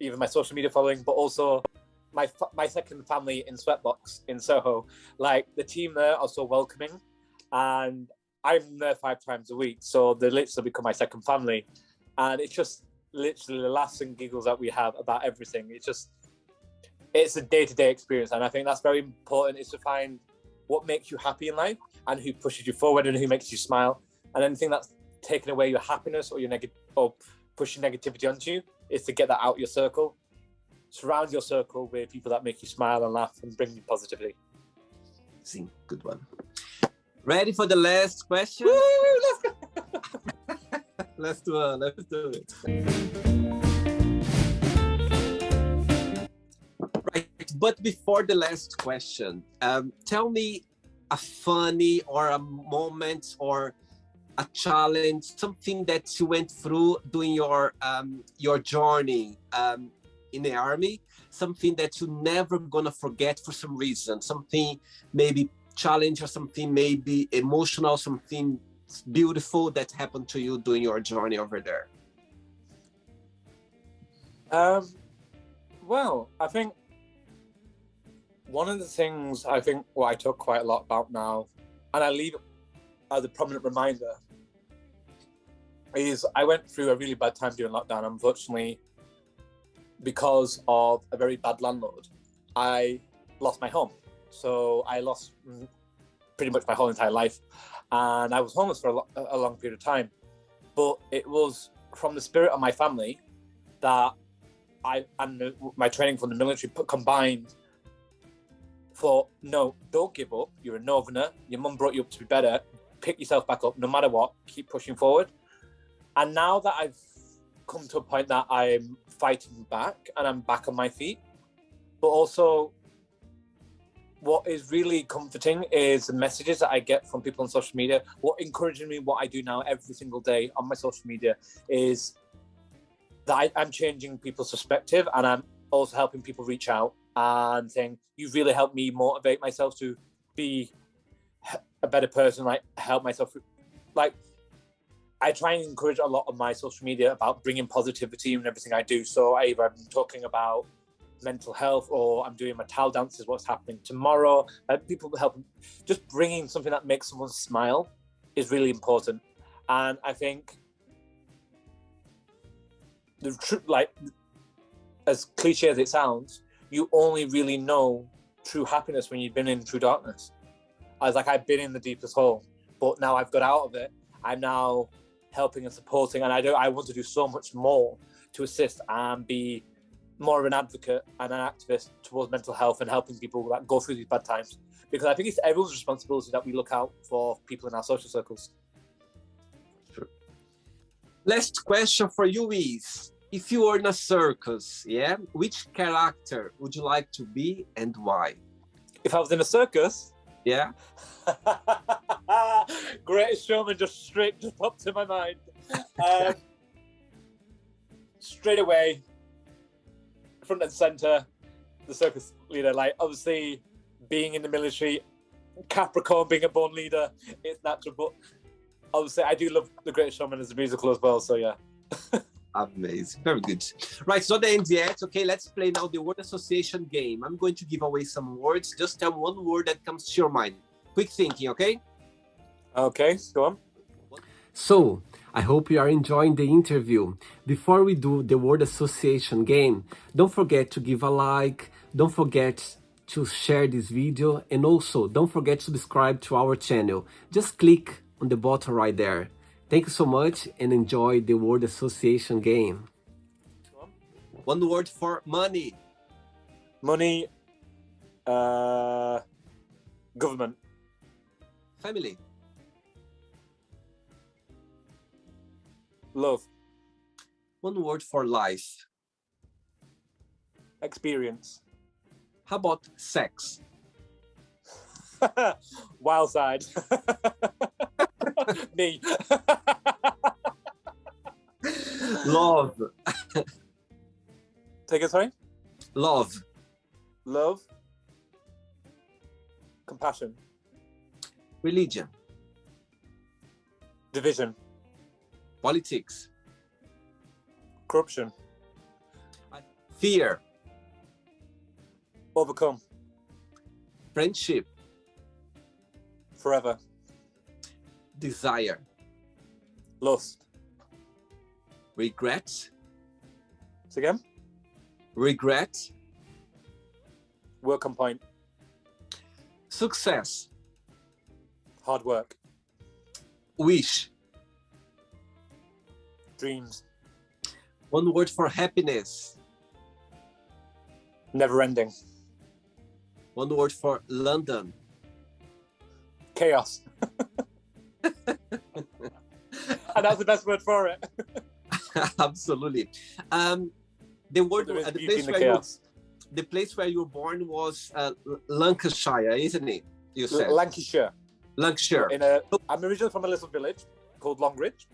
even my social media following, but also my second family in Sweatbox in Soho. Like, the team there are so welcoming, and I'm there 5 times a week, so they literally become my second family. And it's just literally the laughs and giggles that we have about everything. It's just, it's a day-to-day experience, and I think that's very important, is to find what makes you happy in life and who pushes you forward and who makes you smile. And anything that's taking away your happiness or your or pushing negativity onto you, is to get that out of your circle. Surround your circle with people that make you smile and laugh and bring you positivity. See, good one. Ready for the last question? Woo, let's go. Let's do it. Right, but before the last question, tell me a funny or a moment or a challenge, something that you went through during your journey in the army, something that you're never gonna forget for some reason, something maybe challenge or something maybe emotional, something beautiful that happened to you during your journey over there. Well, I think one of the things what I talk quite a lot about now, and I leave it as a prominent reminder, is I went through a really bad time during lockdown. Unfortunately, because of a very bad landlord, I lost my home. So I lost pretty much my whole entire life, and I was homeless for a long period of time. But it was from the spirit of my family that my training from the military combined for, no, don't give up. You're a northerner. Your mum brought you up to be better. Pick yourself back up, no matter what. Keep pushing forward. And now that I've come to a point that I'm fighting back and I'm back on my feet, but also what is really comforting is the messages that I get from people on social media. What encourages me, what I do now every single day on my social media, is that I'm changing people's perspective, and I'm also helping people reach out and saying, you really helped me motivate myself to be a better person, like help myself. Like, I try and encourage a lot of my social media about bringing positivity in everything I do. So either I'm talking about mental health, or I'm doing my towel dances, what's happening tomorrow. People helping, just bringing something that makes someone smile is really important. And I think the truth, like, as cliche as it sounds, you only really know true happiness when you've been in true darkness. I've been in the deepest hole, but now I've got out of it. I'm now helping and supporting, and I want to do so much more to assist and be more of an advocate and an activist towards mental health and helping people that go through these bad times. Because I think it's everyone's responsibility that we look out for people in our social circles. Sure. Last question for you is, if you were in a circus, which character would you like to be and why? If I was in a circus? Yeah. Greatest Showman just popped to my mind. Straight away, front and center, the circus leader. Like, obviously, being in the military, Capricorn being a born leader, it's natural. But obviously, I do love The Greatest Showman as a musical as well. So yeah. Amazing, very good. Right, so the end yet. Okay, let's play now the word association game. I'm going to give away some words. Just tell one word that comes to your mind. Quick thinking, okay? Okay, go on. So, I hope you are enjoying the interview. Before we do the word association game, don't forget to give a like, don't forget to share this video, and also don't forget to subscribe to our channel. Just click on the button right there. Thank you so much and enjoy the word association game. One word for money. Money, government. Family. Love. One word for life. Experience. How about sex? Wild side. Me. Love. Take it, sorry? Love. Love. Compassion. Religion. Division. Politics. Corruption. Fear. Overcome. Friendship. Forever. Desire. Lust. Regret. Say again? Regret. Work on point. Success. Hard work. Wish. Dreams. One word for happiness. Never ending. One word for London. Chaos. And that's the best word for it. Absolutely. The word, There is the beauty place in the where you, chaos. the place where you were born was Lancashire, isn't it? You said Lancashire. Lancashire. I'm originally from a little village called Longridge.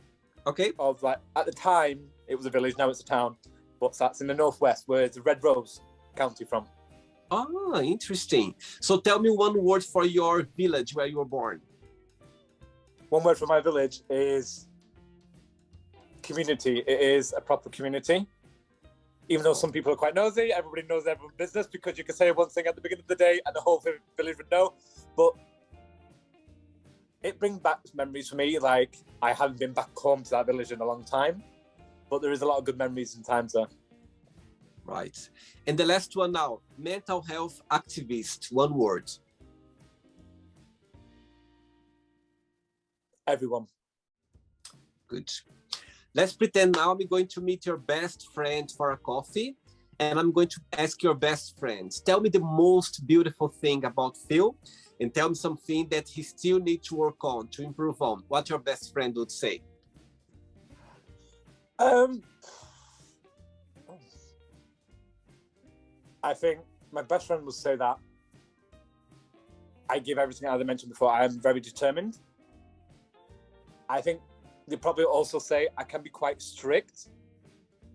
Okay. Of like at the time it was a village, now it's a town. But that's in the northwest, where it's the Red Rose County from. Ah, interesting. So tell me one word for your village where you were born. One word for my village is community. It is a proper community. Even though some people are quite nosy, everybody knows everyone's business because you can say one thing at the beginning of the day and the whole village would know. But it brings back memories for me. Like, I haven't been back home to that village in a long time, but there is a lot of good memories and times there. Right. And the last one now, mental health activist, one word. Everyone. Good. Let's pretend now I'm going to meet your best friend for a coffee, and I'm going to ask your best friend, tell me the most beautiful thing about Phil, and tell me something that he still needs to work on, to improve on. What your best friend would say? I think my best friend would say that I give everything, as I mentioned before. I am very determined. I think they probably also say I can be quite strict,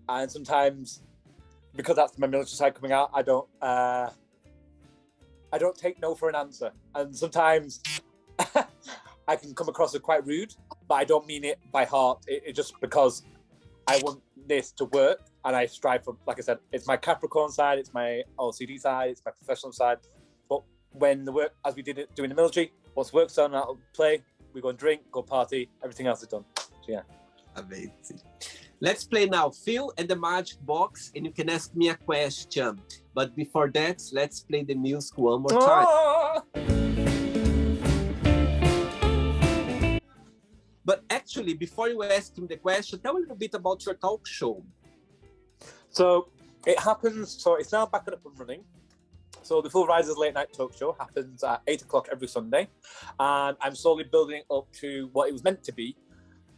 and sometimes, because that's my military side coming out, I don't take no for an answer, and sometimes I can come across as quite rude, but I don't mean it by heart. It just because I want this to work, and I strive for, like I said, it's my Capricorn side, it's my OCD side, it's my professional side. But when the work, as we did it doing the military, once work's done, I'll play, we go and drink, go party, everything else is done. So yeah. Amazing. Let's play now, Phil and the Magic Box, and you can ask me a question. But before that, let's play the music one more time. Ah! But actually, before you ask him the question, tell me a little bit about your talk show. So it happens, so it's now back up and running. So the Full Risers Late Night Talk Show happens at 8 o'clock every Sunday. And I'm slowly building up to what it was meant to be.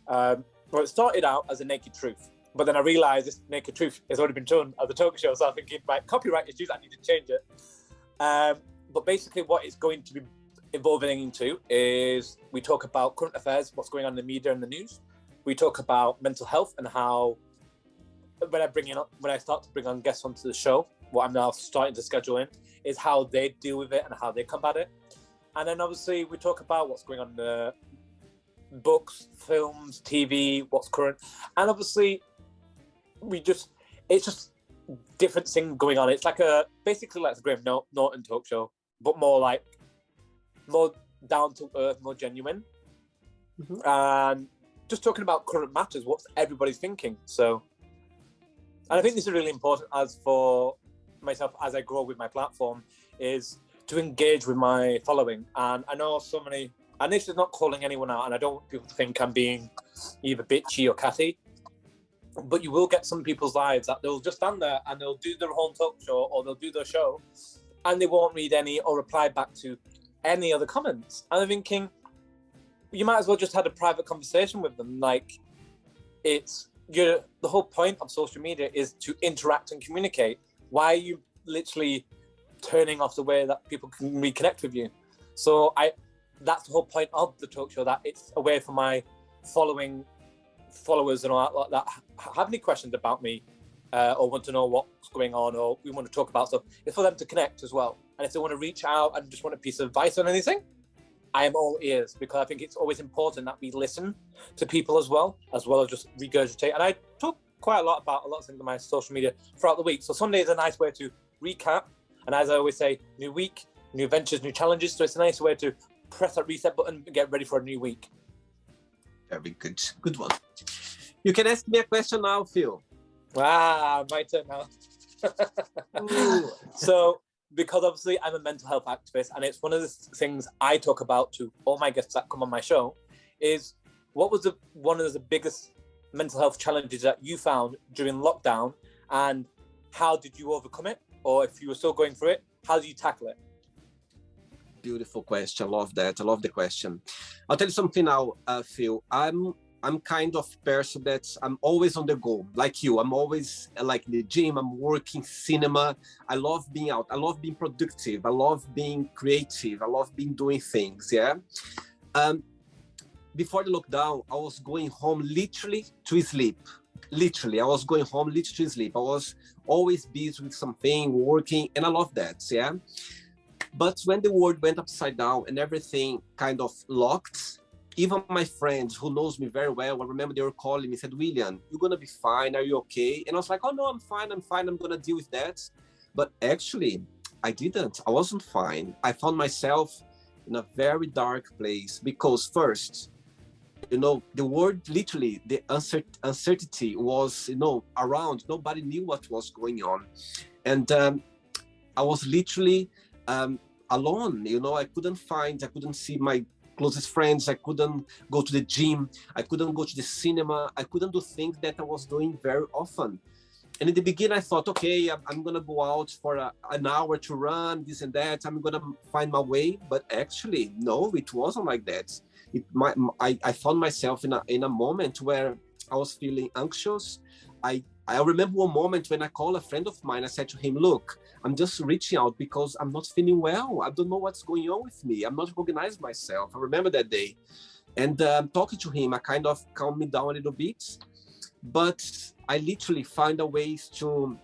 Well, it started out as a Naked Truth, but then I realized this Naked Truth has already been done as a talk show. So I'm thinking, right, copyright issues, I need to change it. But basically what it's going to be evolving into is we talk about current affairs, what's going on in the media and the news. We talk about mental health and how, when I start to bring on guests onto the show, what I'm now starting to schedule in is how they deal with it and how they combat it. And then obviously we talk about what's going on in the books, films, TV, what's current. And obviously it's just different things going on. It's like basically like the Graham Norton talk show, but more down to earth, more genuine. Mm-hmm. And just talking about current matters, what everybody's thinking. So, and I think this is really important as for myself as I grow with my platform, is to engage with my following. And I know so many, and this is not calling anyone out, and I don't want people to think I'm being either bitchy or catty, but you will get some people's lives that they'll just stand there and they'll do their own talk show or they'll do their show and they won't read any or reply back to any other comments. And I'm thinking, you might as well just had a private conversation with them. Like, the whole point of social media is to interact and communicate. Why are you literally turning off the way that people can reconnect with you? So that's the whole point of the talk show, that it's a way for my followers and all that have any questions about me or want to know what's going on, or we want to talk about stuff. It's for them to connect as well. And if they want to reach out and just want a piece of advice on anything, I am all ears, because I think it's always important that we listen to people as well as just regurgitate. And I talk quite a lot about a lot of things on my social media throughout the week. So Sunday is a nice way to recap. And as I always say, new week, new ventures, new challenges. So it's a nice way to press that reset button and get ready for a new week. Very good. Good one. You can ask me a question now, Phil. My turn now. So because obviously I'm a mental health activist, and it's one of the things I talk about to all my guests that come on my show, is what was one of the biggest mental health challenges that you found during lockdown, and how did you overcome it? Or if you were still going through it, how did you tackle it? Beautiful question. I love that. I love the question. I'll tell you something now, Phil. I'm kind of person that I'm always on the go, like you. I'm always like in the gym. I'm working cinema. I love being out. I love being productive. I love being creative. I love being doing things. Yeah. Before the lockdown, I was going home literally to sleep. Literally, I was going home literally to sleep. I was always busy with something, working, and I love that. Yeah. But when the world went upside down and everything kind of locked, even my friends who knows me very well, I remember they were calling me, said, William, you're going to be fine. Are you okay? And I was like, oh, no, I'm fine. I'm going to deal with that. But actually, I didn't. I wasn't fine. I found myself in a very dark place because first, the world, literally, the uncertainty was, around. Nobody knew what was going on. And I was literally alone. I couldn't see my closest friends. I couldn't go to the gym. I couldn't go to the cinema. I couldn't do things that I was doing very often. And in the beginning, I thought, okay, I'm going to go out for an hour to run, this and that. I'm going to find my way. But actually, no, it wasn't like that. I found myself in a moment where I was feeling anxious. I remember one moment when I called a friend of mine. I said to him, look, I'm just reaching out because I'm not feeling well. I don't know what's going on with me. I'm not recognizing myself. I remember that day. And talking to him, I kind of calmed me down a little bit. But I literally find a ways to,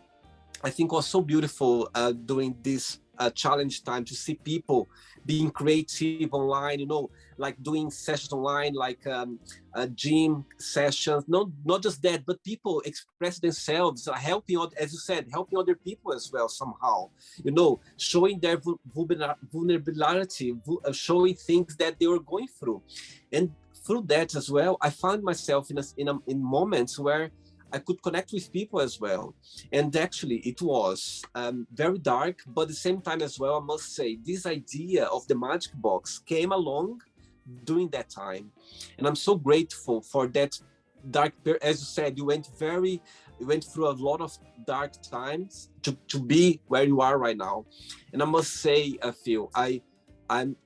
I think it was so beautiful during this challenge time to see people being creative online, like doing sessions online, like gym sessions. Not just that, but people express themselves, helping, as you said, helping other people as well somehow. Showing their vulnerability, showing things that they were going through, and through that as well, I found myself in moments where I could connect with people as well. And actually, it was very dark, but at the same time as well, I must say, this idea of the magic box came along during that time. And I'm so grateful for that dark period. As you said, you went through a lot of dark times to be where you are right now. And I must say, Phil, I'm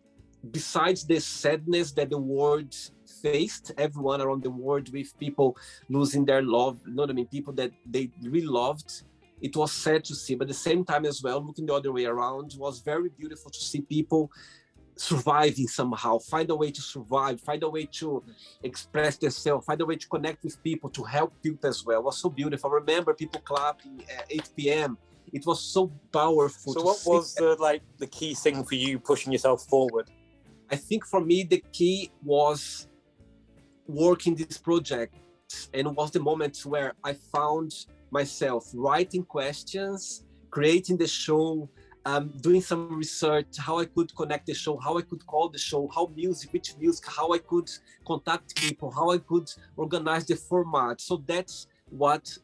besides the sadness that the world faced, everyone around the world, with people losing their love, people that they really loved. It was sad to see, but at the same time as well, looking the other way around, it was very beautiful to see people surviving somehow, find a way to survive, find a way to express themselves, find a way to connect with people, to help people as well. It was so beautiful. I remember people clapping at 8 p.m. It was so powerful. So what was the key thing for you pushing yourself forward? I think for me, the key was working this project, and it was the moment where I found myself writing questions, creating the show, doing some research, how I could connect the show, how I could call the show, which music, how I could contact people, how I could organize the format. So that's what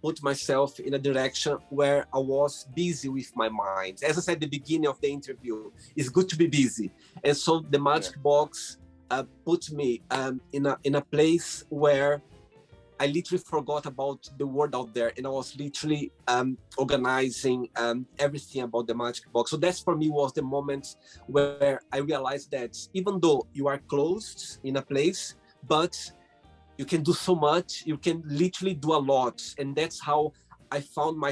put myself in a direction where I was busy with my mind. As I said at the beginning of the interview, it's good to be busy. And so the Magic Box put me in a place where I literally forgot about the world out there, and I was literally organizing everything about the Magic Box. So that's for me was the moment where I realized that even though you are closed in a place, but you can do so much, you can literally do a lot. And that's how I found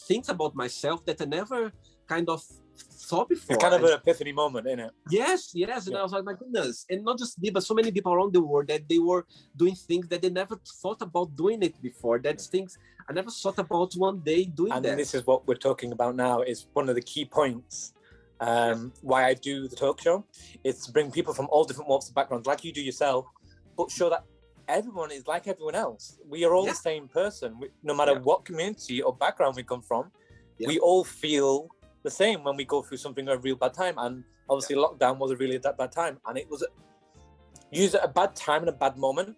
things about myself that I never kind of saw before. It's kind of an epiphany moment, isn't it? Yes. And I was like, my goodness. And not just me, but so many people around the world that they were doing things that they never thought about doing it before. That's things I never thought about one day doing that. And this is what we're talking about now, is one of the key points why I do the talk show. It's to bring people from all different walks of backgrounds, like you do yourself, but show that everyone is like everyone else. We are all the same person. No matter what community or background we come from, we all feel the same when we go through something a real bad time. And obviously lockdown was a really bad time, and it was used at a bad time and a bad moment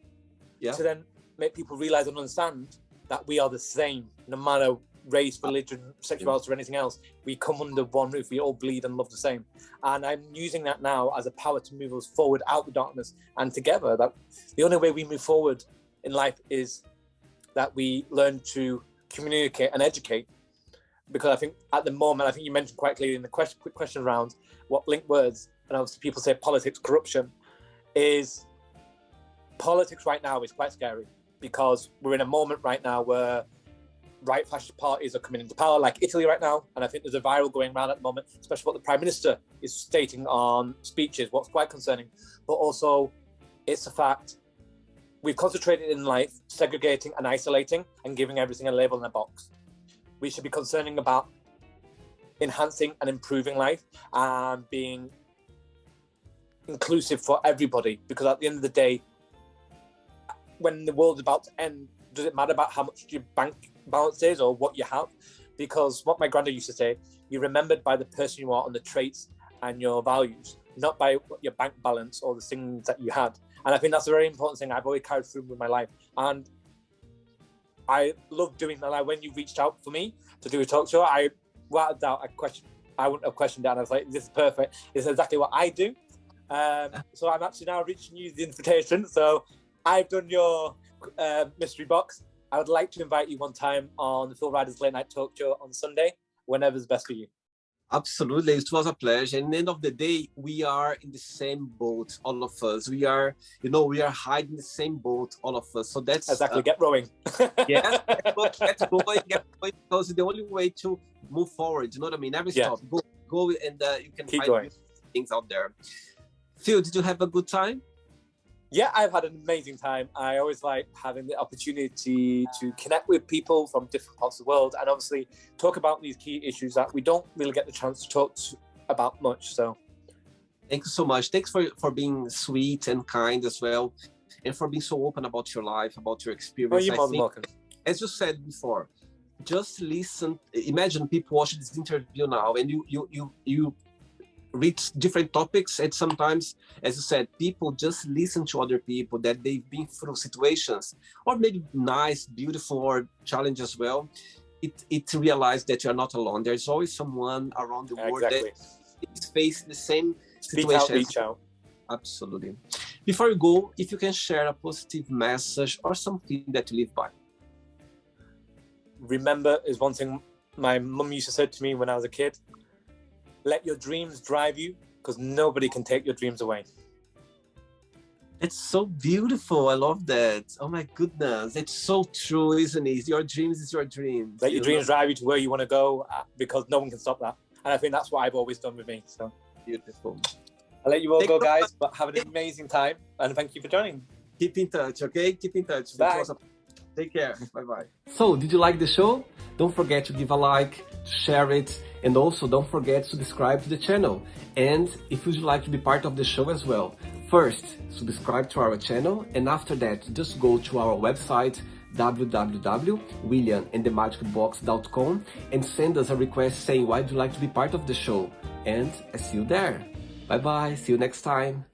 to then make people realize and understand that we are the same, no matter race, religion, sexuality, or anything else. We come under one roof. We all bleed and love the same. And I'm using that now as a power to move us forward out the darkness and together. That the only way we move forward in life is that we learn to communicate and educate. Because I think at the moment, I think you mentioned quite clearly in the quick question round what linked words, and obviously people say politics, corruption, is politics right now is quite scary because we're in a moment right now where right fascist parties are coming into power, like Italy right now. And I think there's a viral going around at the moment, especially what the Prime Minister is stating on speeches, what's quite concerning. But also, it's a fact we've concentrated in life, segregating and isolating and giving everything a label in a box. We should be concerning about enhancing and improving life and being inclusive for everybody. Because at the end of the day, when the world's about to end, does it matter about how much your bank balance is or what you have? Because what my granddad used to say, you're remembered by the person you are and the traits and your values, not by your bank balance or the things that you had. And I think that's a very important thing I've always carried through with my life. And I love doing that. Like when you reached out for me to do a talk show, without a doubt, I wouldn't have questioned it. And I was like, this is perfect. This is exactly what I do. So I'm actually now reaching you the invitation. So I've done your mystery box. I would like to invite you one time on the Phil Riders Late Night Talk Show on Sunday, whenever's best for you. Absolutely, it was a pleasure. And at the end of the day, we are in the same boat, all of us. We are, we are hiding the same boat, all of us. So that's exactly. Get rowing. Yeah, get going, because it's the only way to move forward. You know what I mean? Never stop. Go, and you can keep find going. Things out there. Phil, did you have a good time? Yeah, I've had an amazing time. I always like having the opportunity to connect with people from different parts of the world and obviously talk about these key issues that we don't really get the chance to talk about much. So thank you so much. Thanks for being sweet and kind as well, and for being so open about your life, about your experience. Oh, you're more than welcome. As you said before, just listen. Imagine people watching this interview now, and you read different topics, and sometimes, as you said, people just listen to other people that they've been through situations, or maybe nice, beautiful, or challenge as well. It realized that you're not alone. There's always someone around the world that is facing the same situation. Reach out. Absolutely. Before you go, if you can share a positive message or something that you live by. Remember is one thing my mum used to say to me when I was a kid. Let your dreams drive you, because nobody can take your dreams away. It's so beautiful. I love that. Oh my goodness. It's so true, isn't it? Your dreams is your dreams. Let your dreams drive you to where you want to go, because no one can stop that. And I think that's what I've always done with me. So beautiful. I'll let you all go, guys, but have an amazing time. And thank you for joining. Keep in touch, okay? Keep in touch. Bye. Take care. Bye-bye. So, did you like the show? Don't forget to give a like, share it, and also don't forget to subscribe to the channel. And if you'd like to be part of the show as well, first, subscribe to our channel, and after that, just go to our website, www.williamandthemagicbox.com, and send us a request saying why would you like to be part of the show. And I see you there. Bye-bye. See you next time.